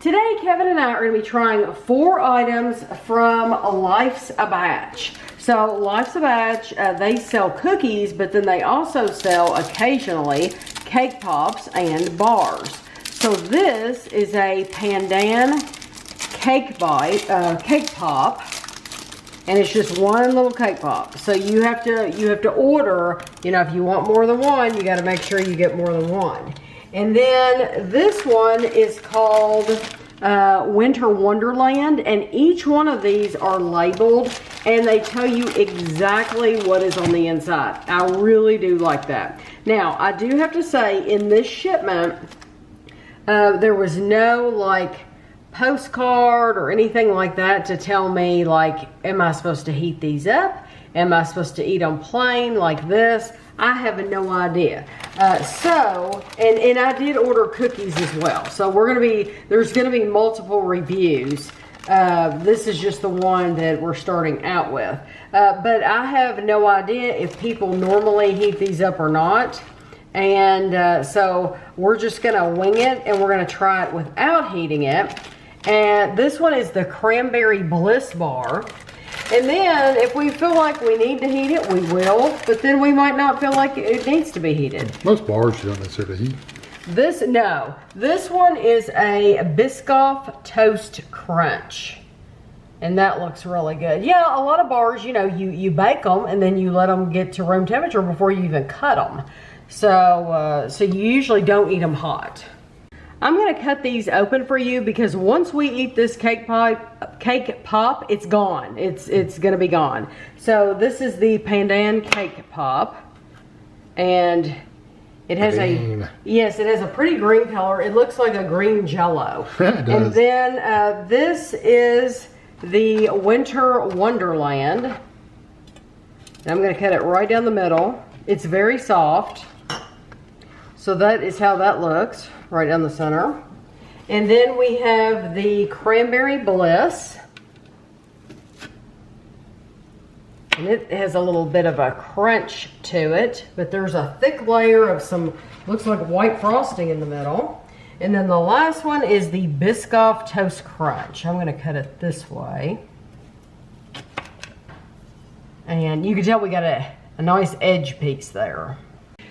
Today, Kevin and I are going to be trying 4 items from Life's a Baatch. So, Life's a Baatch, they sell cookies, but then they also sell occasionally cake pops and bars. So, this is a Pandan Cake Pop, and it's just one little cake pop. So you have to order. You know, if you want more than one, you got to make sure you get more than one. And then this one is called Winter Wonderland, and each one of these are labeled and they tell you exactly what is on the inside. I really do like that. Now, I do have to say, in this shipment, there was no like postcard or anything like that to tell me like, am I supposed to heat these up? Am I supposed to eat them plain like this? I have no idea. And I did order cookies as well. So there's gonna be multiple reviews. This is just the one that we're starting out with. But I have no idea if people normally heat these up or not. And so we're just gonna wing it, and we're gonna try it without heating it. And this one is the Cranberry Bliss bar. And then if we feel like we need to heat it, we will. But then we might not feel like it needs to be heated. Most bars you don't necessarily heat. This one is a Biscoff Toast Crunch. And that looks really good. Yeah, a lot of bars, you know, you bake them and then you let them get to room temperature before you even cut them. So you usually don't eat them hot. I'm gonna cut these open for you because once we eat this cake pop, it's gone. It's gonna be gone. So this is the Pandan Cake Pop, and it has it has a pretty green color. It looks like a green Jello. It does. And then this is the Winter Wonderland. And I'm gonna cut it right down the middle. It's very soft. So that is how that looks, right down the center. And then we have the Cranberry Bliss. And it has a little bit of a crunch to it, but there's a thick layer of some, looks like white frosting in the middle. And then the last one is the Biscoff Toast Crunch. I'm gonna cut it this way. And you can tell we got a nice edge piece there.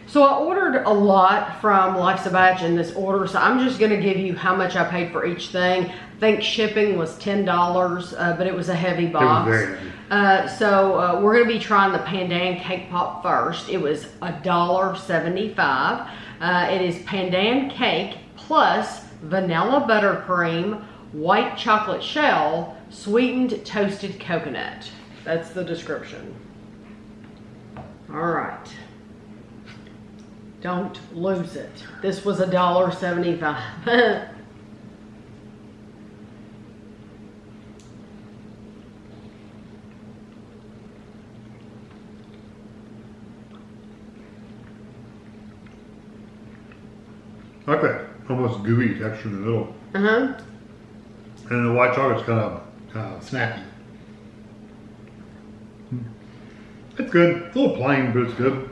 So I ordered a lot from Life's a Baatch in this order, so I'm just gonna give you how much I paid for each thing. I think shipping was $10, but it was a heavy box. It was very heavy. So we're gonna be trying the Pandan Cake Pop first. It was $1.75. It is Pandan cake plus vanilla buttercream, white chocolate shell, sweetened toasted coconut. That's the description. All right. Don't lose it. This was $1.75. I like that almost gooey texture in the middle. Uh-huh. And the white chocolate's kind of snappy. It's good. It's a little plain, but it's good.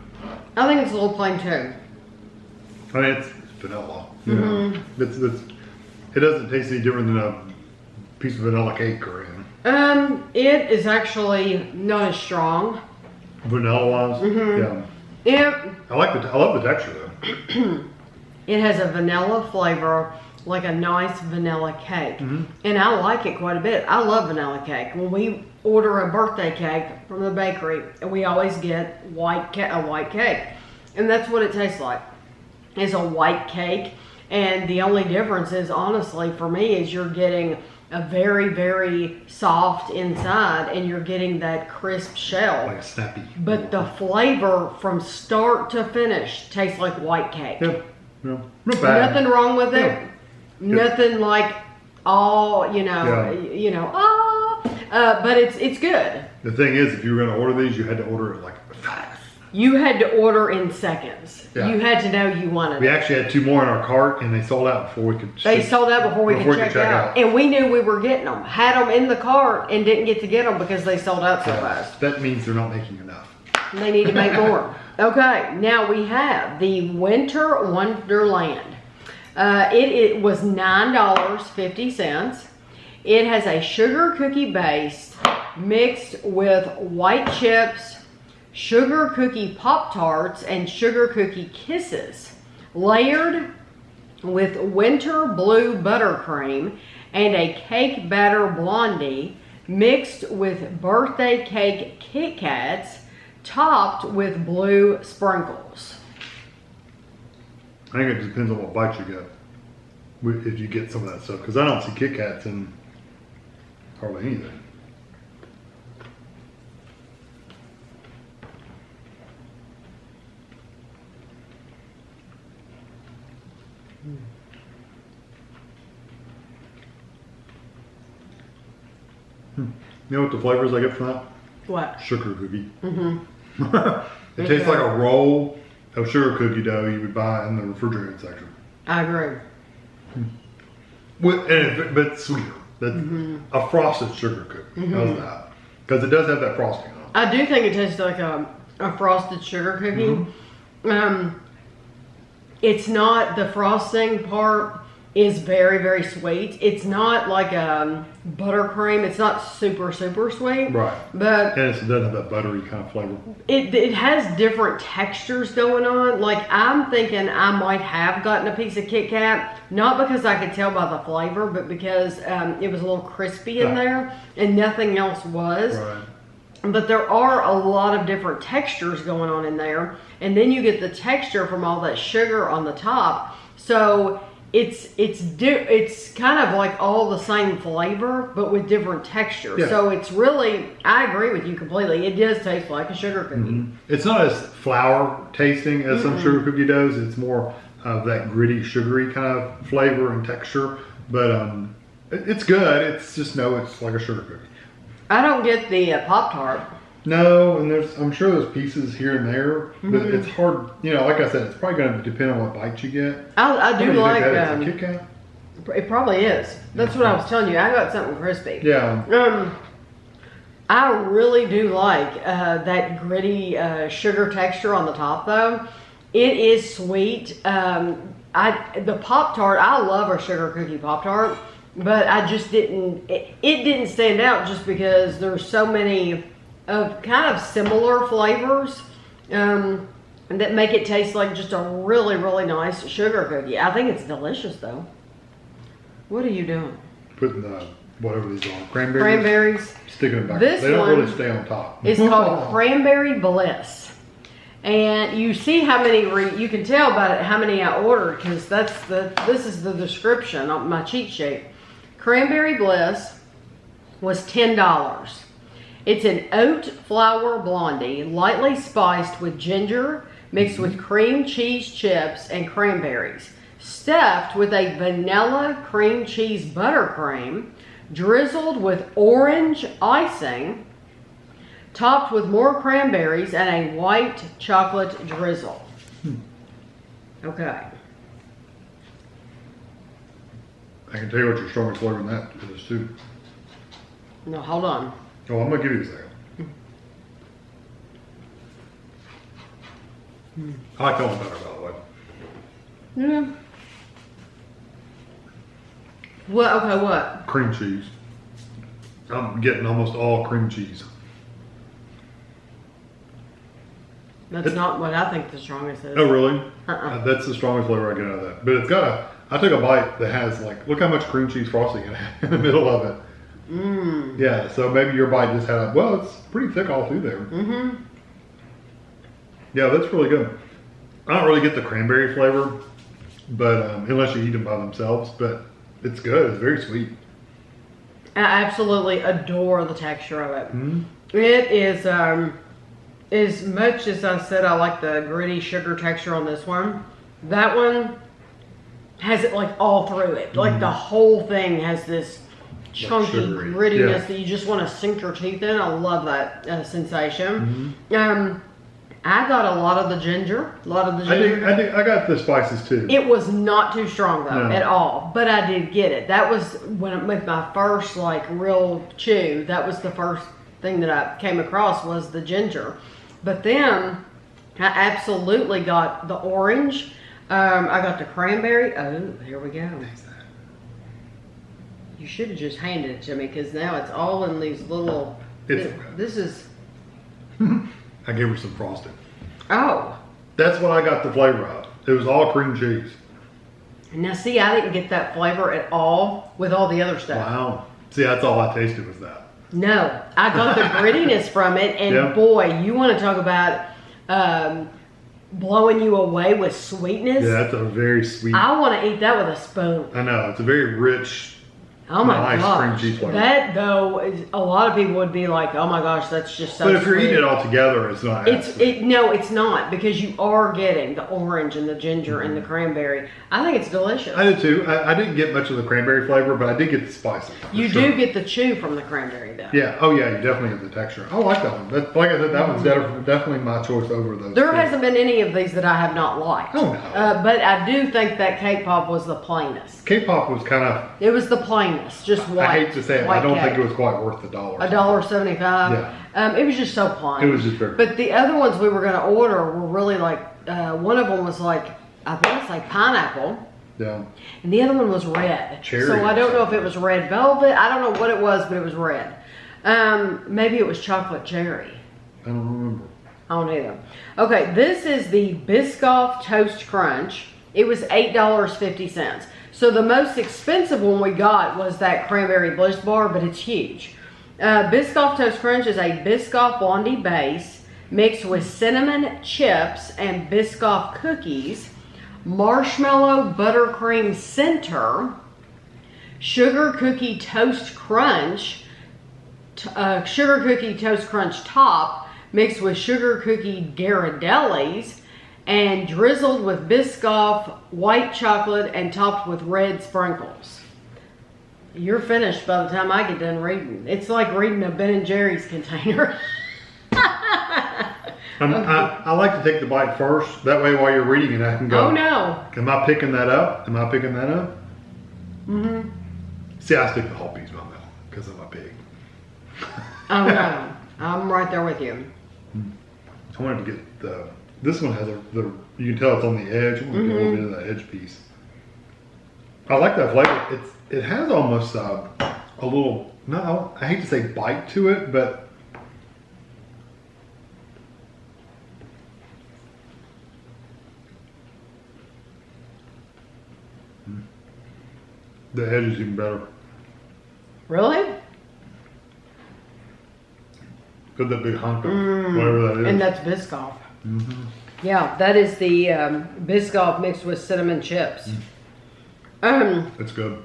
I think it's a little plain too. I mean, it's vanilla. You know? It doesn't taste any different than a piece of vanilla cake or anything. It is actually not as strong. Vanilla-wise, yeah. I love the texture though. It has a vanilla flavor, like a nice vanilla cake. And I like it quite a bit. I love vanilla cake. When we order a birthday cake from the bakery, we always get a white cake. And that's what it tastes like. It's a white cake. And the only difference is, honestly, for me, is you're getting a very, very soft inside and you're getting that crisp shell. Like a snappy. But the flavor from start to finish tastes like white cake. Yeah. No, not bad. Nothing wrong with it. No. Nothing like but it's good. The thing is, if you were going to order these, you had to order it like fast. You had to order in seconds. Yeah. You had to know you wanted We it. actually had 2 more in our cart, and they sold out before we could. They sold out before we could check out. And we knew we were getting them. Had them in the cart and didn't get to get them because they sold out so fast. That means they're not making enough. They need to make more. Okay, now we have the Winter Wonderland. It was $9.50. It has a sugar cookie base mixed with white chips, sugar cookie Pop Tarts, and sugar cookie kisses, layered with winter blue buttercream and a cake batter blondie, mixed with birthday cake Kit Kats, topped with blue sprinkles. I think it depends on what bite you get. If you get some of that stuff, because I don't see Kit Kats in hardly anything. You know what the flavors I get from that? What? Sugar cookie. Mm-hmm. It tastes like a roll of sugar cookie dough you would buy in the refrigerated section. I agree. But it's sweeter. That's a frosted sugar cookie. How's that? Because it does have that frosting on it. I do think it tastes like a frosted sugar cookie. It's not, the frosting part is very, very sweet. It's not like buttercream. It's not super, super sweet. Right. But and it doesn't have that buttery kind of flavor. It has different textures going on. Like, I'm thinking I might have gotten a piece of Kit Kat, not because I could tell by the flavor, but because it was a little crispy in there and nothing else was. Right. But there are a lot of different textures going on in there. And then you get the texture from all that sugar on the top. So it's kind of like all the same flavor, but with different textures. Yeah. So it's really, I agree with you completely. It does taste like a sugar cookie. It's not as flour tasting as some sugar cookie doughs. It's more of that gritty, sugary kind of flavor and texture. But it's good. It's just, it's like a sugar cookie. I don't get the Pop Tart. No, and I'm sure there's pieces here and there, but it's hard. Like I said, it's probably going to depend on what bite you get. I do like a Kit Kat? It probably is. That's what I was telling you. I got something crispy. Yeah. I really do like that gritty sugar texture on the top, though. It is sweet. The Pop Tart, I love a sugar cookie Pop Tart, but I just didn't. It didn't stand out just because there's so many of kind of similar flavors that make it taste like just a really, really nice sugar cookie. I think it's delicious, though. What are you doing? Putting whatever these are, cranberries. Cranberries. Sticking them back. This they don't one really stay on top. It's called Cranberry Bliss. And you see how many, you can tell by it how many I ordered, because this is the description on my cheat sheet. Cranberry Bliss was $10. It's an oat flour blondie, lightly spiced with ginger, mixed with cream cheese chips and cranberries, stuffed with a vanilla cream cheese buttercream, drizzled with orange icing, topped with more cranberries and a white chocolate drizzle. Okay. I can tell you what your strongest flavor in that is, too. No, hold on. Oh, I'm going to give you a second. I like that one better, by the way. Yeah. What? Okay, what? Cream cheese. I'm getting almost all cream cheese. That's not what I think the strongest is. Oh, really? That's the strongest flavor I get out of that. But it's got I took a bite that has, look how much cream cheese frosting it had in the middle of it. Yeah, so maybe your bite just had it's pretty thick all through there. Yeah, that's really good. I don't really get the cranberry flavor, but unless you eat them by themselves, but it's good. It's very sweet. I absolutely adore the texture of it. It is, as much as I said I like the gritty sugar texture on this one, that one has it all through it. Like the whole thing has this chunky grittiness that you just want to sink your teeth in. I love that sensation. I got a lot of the ginger. I got the spices too. It was not too strong though at all, but I did get it. That was with my first real chew. That was the first thing that I came across was the ginger. But then I absolutely got the orange. I got the cranberry. Oh, here we go. You should have just handed it to me because now it's all in these little. This is. I gave her some frosting. Oh. That's what I got the flavor of. It was all cream cheese. Now, see, I didn't get that flavor at all with all the other stuff. Wow. See, that's all I tasted was that. No, I got the grittiness from it, and boy, you want to talk about blowing you away with sweetness. Yeah, that's a very sweet. I want to eat that with a spoon. I know, it's a very rich, oh my nice gosh. cream cheese flavor. That, though, a lot of people would be like, oh my gosh, that's just so But if you're sweet. eating it all together, it's not. No, it's not, because you are getting the orange and the ginger and the cranberry. I think it's delicious. I did too. I didn't get much of the cranberry flavor, but I did get the spices. You do get the chew from the cranberry, though. Yeah. Oh, yeah. You definitely get the texture. I like that one. Like I said, that one's definitely my choice over those. There hasn't been any of these that I have not liked. Oh, no. But I do think that cake pop was the plainest. Cake pop was kind of. It was the plainest, just white. I hate to say it, but I don't think it was quite worth the $1. $1.75. Yeah. It was just so plain. It was just very. But the other ones we were going to order were really like. One of them was like, I think it's like pineapple. Yeah. And the other one was red. Cherry. So I don't know if it was red velvet. I don't know what it was, but it was red. Maybe it was chocolate cherry. I don't remember. I don't either. Okay, this is the Biscoff Toast Crunch. It was $8.50. So the most expensive one we got was that Cranberry Bliss bar, but it's huge. Biscoff Toast Crunch is a Biscoff blondie base mixed with cinnamon chips and Biscoff cookies, marshmallow buttercream center, sugar cookie toast crunch, sugar cookie toast crunch top mixed with sugar cookie Ghirardellis, and drizzled with Biscoff white chocolate and topped with red sprinkles. You're finished by the time I get done reading. It's like reading a Ben & Jerry's container. I like to take the bite first. That way, while you're reading it, I can go. Oh no! Am I picking that up? Am I picking that up? Mm-hmm. See, I stick the whole piece in my mouth because I'm a pig. Oh no! I'm right there with you. I wanted to get the. This one has you can tell it's on the edge. I want to get a little bit of that edge piece. I like that flavor. It has almost a little. No, I hate to say bite to it, but. The edge is even better. Really? Got that big hunk of whatever that is. And that's Biscoff. Yeah, that is the Biscoff mixed with cinnamon chips. It's good.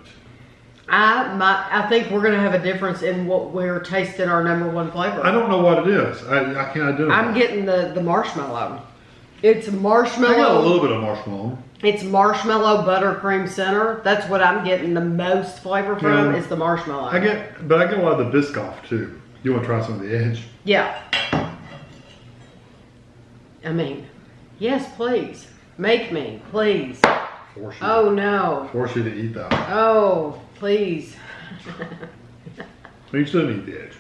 I think we're gonna have a difference in what we're tasting our #1 flavor. I don't know what it is. I can't identify. I'm getting the marshmallow. It's marshmallow. I got a little bit of marshmallow. It's marshmallow buttercream center. That's what I'm getting the most flavor from is the marshmallow. I get a lot of the Biscoff too. You want to try some of the edge? Yeah. I mean, yes, please. Make me, please. Force you. Oh no. Force you to eat that. Oh, please. You shouldn't eat the edge,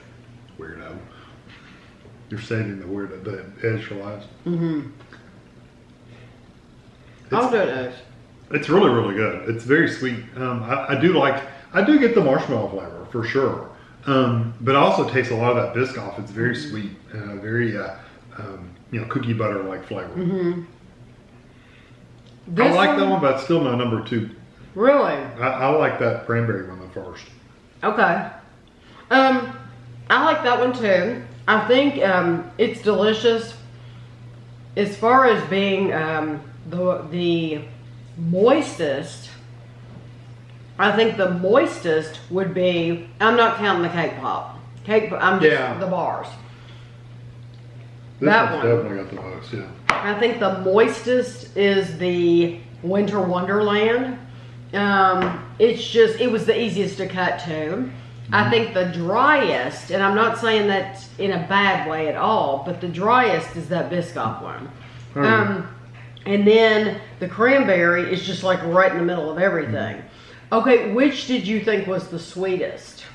weirdo. You're saving the edge for last. I'll do it next. It's really, really good. It's very sweet. I do get the marshmallow flavor for sure. But I also taste a lot of that Biscoff. It's very sweet, very cookie butter like flavor. I like that one, but it's still my #2. Really? I like that cranberry one the first. Okay. I like that one too. I think it's delicious. As far as being the moistest, I think the moistest would be, I'm not counting the cake pop. I'm just the bars. This that one's one. definitely got the most, yeah. I think the moistest is the Winter Wonderland. It was the easiest to cut too. I think the driest, and I'm not saying that in a bad way at all, but the driest is that Biscoff one. And then the cranberry is just like right in the middle of everything. Okay, which did you think was the sweetest?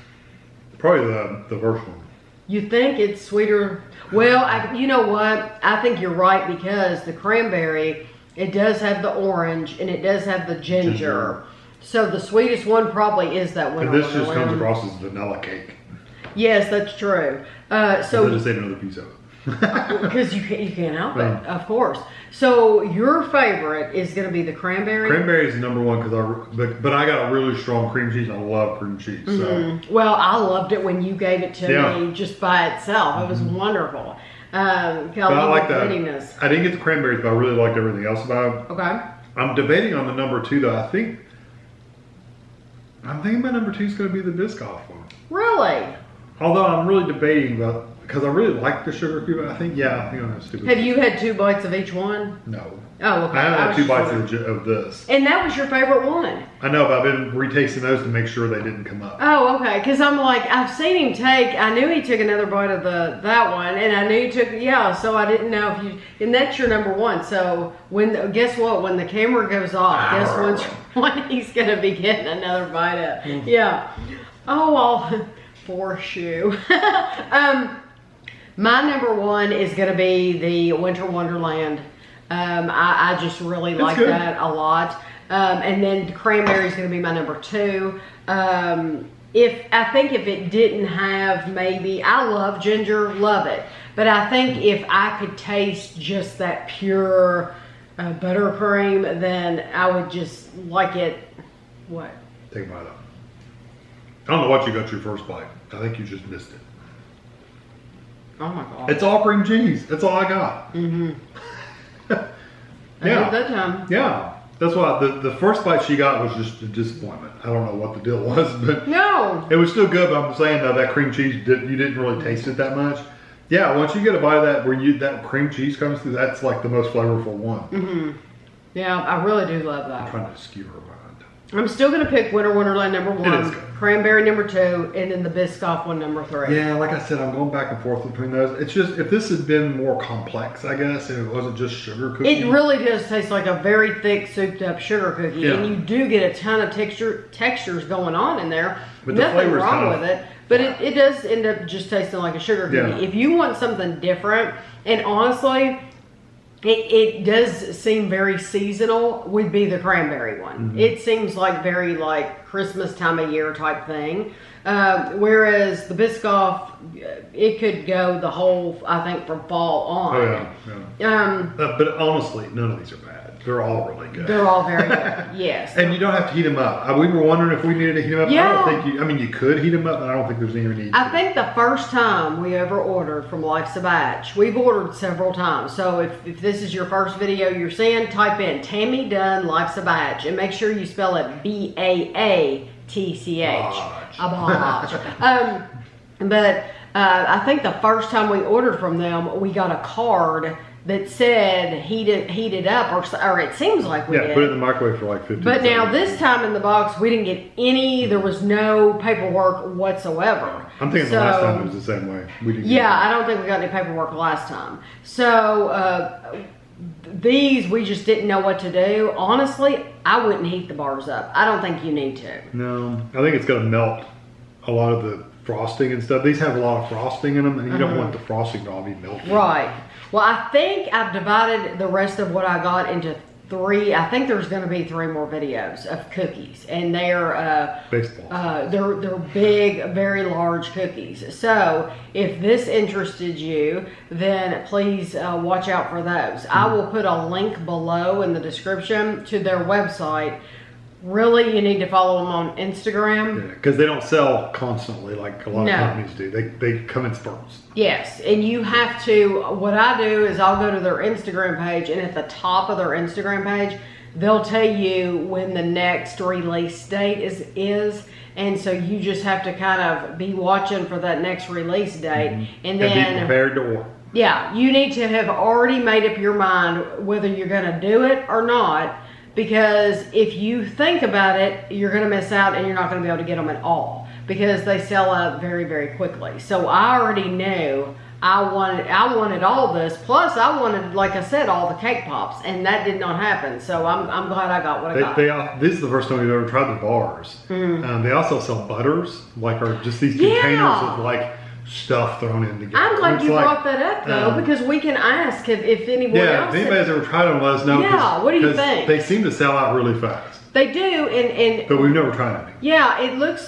Probably the first one. You think it's sweeter? Well, you know what? I think you're right because the cranberry It does have the orange, and it does have the ginger. So the sweetest one probably is that Winter And this just Wonderland. comes across as vanilla cake. Yes, that's true. So I just ate another piece of it. because you can't help it, Right. of course. So your favorite is going to be the cranberry. Cranberry is number one but I got a really strong cream cheese. And I love cream cheese. So Well, I loved it when you gave it to Yeah. me just by itself. It was wonderful. I but I love like the that. grittiness. I didn't get the cranberries, but I really liked everything else about it. Okay. I'm debating on the number 2 though. I'm thinking my number 2 is going to be the Biscoff one. Really? Although I'm really debating about because I really like the sugar cube. I think that's stupid. Have you had 2 bites of each one? No. Oh, okay. I haven't had was 2 just bites wondering. of this. And that was your favorite one? I know, but I've been retasting those to make sure they didn't come up. Oh, okay. Because I'm like, I've seen him take. I knew he took another bite of that one, and I knew he took. Yeah, so I didn't know if you. And that's your number 1. So guess what? When the camera goes off, guess which one he's gonna be getting another bite of. Yeah. Oh, well, for shoe. My number 1 is gonna be the Winter Wonderland. I just really like good. that a lot. And then cranberry is going to be my number 2. If it didn't have I love ginger, love it. But I think if I could taste just that pure buttercream, then I would just like it. What? Take a bite up. I don't know what you got your first bite. I think you just missed it. Oh my God. It's all cream cheese. That's all I got. Mm-hmm. Yeah. I did that time. Yeah. That's why the first bite she got was just a disappointment. I don't know what the deal was, but No. it was still good. But I'm saying though, that cream cheese, you didn't really taste it that much. Yeah, once you get a bite of that, that cream cheese comes through, that's like the most flavorful one. Mm-hmm. Yeah, I really do love I'm that. trying to skew her mind. I'm still going to pick Winter Wonderland number It is 1, good. cranberry number 2, and then the Biscoff one number 3. Yeah, like I said, I'm going back and forth between those. It's just, if this had been more complex, I guess, and it wasn't just sugar cookie. It really does taste like a very thick, souped up sugar cookie, Yeah. and you do get a ton of textures going on in there. But the Nothing flavor's wrong kind of with it, but it does end up just tasting like a sugar cookie. Yeah. If you want something different, and honestly, it does seem very seasonal, would be the cranberry one. Mm-hmm. It seems like very like Christmas time of year type thing. Whereas the Biscoff, it could go the whole, I think, from fall on. Oh, yeah. But honestly, none of these are bad. They're all really good. They're all very good, yes. And you don't have to heat them up. We were wondering if we needed to heat them up. Yeah. I don't think you could heat them up, but I don't think there's any need I to. think the first time we ever ordered from Life's a Baatch, we've ordered several times. So if this is your first video you're seeing, type in Tammy Dunn Life's a Baatch and make sure you spell it Baatch. Baatch. Baatch. But I think the first time we ordered from them, we got a card that said heat it up, or it seems like we did. Put it in the microwave for like 15 But now seconds. this time in the box, we didn't get any, there was no paperwork whatsoever. I'm thinking the last time it was the same way. We didn't Yeah, I don't think we got any paperwork last time. So these, we just didn't know what to do. Honestly, I wouldn't heat the bars up. I don't think you need to. No, I think it's going to melt a lot of the frosting and stuff. These have a lot of frosting in them, and you don't want the frosting to all be melted. Right. Well, I think I've divided the rest of what I got into 3. I think there's going to be 3 more videos of cookies, and they're Baseball. they're big, very large cookies. So if this interested you, then please watch out for those. I will put a link below in the description to their website. Really, you need to follow them on Instagram. Because they don't sell constantly like a lot No. of companies do. They come in spurts. Yes, and you have to, what I do is I'll go to their Instagram page, and at the top of their Instagram page, they'll tell you when the next release date is, and so you just have to kind of be watching for that next release date, and be then prepared to order. yeah, you need to have already made up your mind whether you're going to do it or not, because if you think about it, you're going to miss out and you're not going to be able to get them at all, because they sell out very, very quickly. So I already knew I wanted all this, plus I wanted, like I said, all the cake pops, and that did not happen. So I'm glad I got what I got. This is the first time we've ever tried the bars. They also sell butters, like, or just these containers of like stuff thrown in together. I'm glad It's you like, brought that up though, because we can ask if anyone yeah, else. if anybody's ever tried them, let us know. Yeah, what do you think? They seem to sell out really fast. They do, and But we've never tried any. yeah, it looks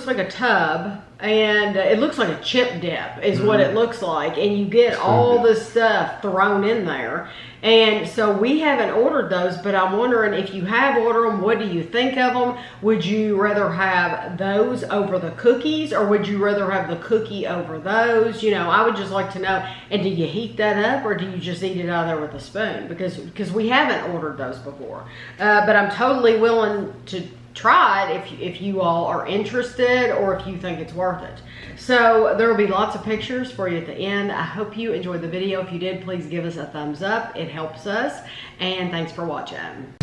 like a tub, and it looks like a chip dip is what it looks like, and you get all this stuff thrown in there. And so we haven't ordered those, but I'm wondering if you have ordered them, what do you think of them? Would you rather have those over the cookies, or would you rather have the cookie over those? You know, I would just like to know. And do you heat that up, or do you just eat it out of there with a spoon? Because we haven't ordered those before, but I'm totally willing to try it if you all are interested, or if you think it's worth it. So there will be lots of pictures for you at the end. I hope you enjoyed the video. If you did, please give us a thumbs up. It helps us. And thanks for watching.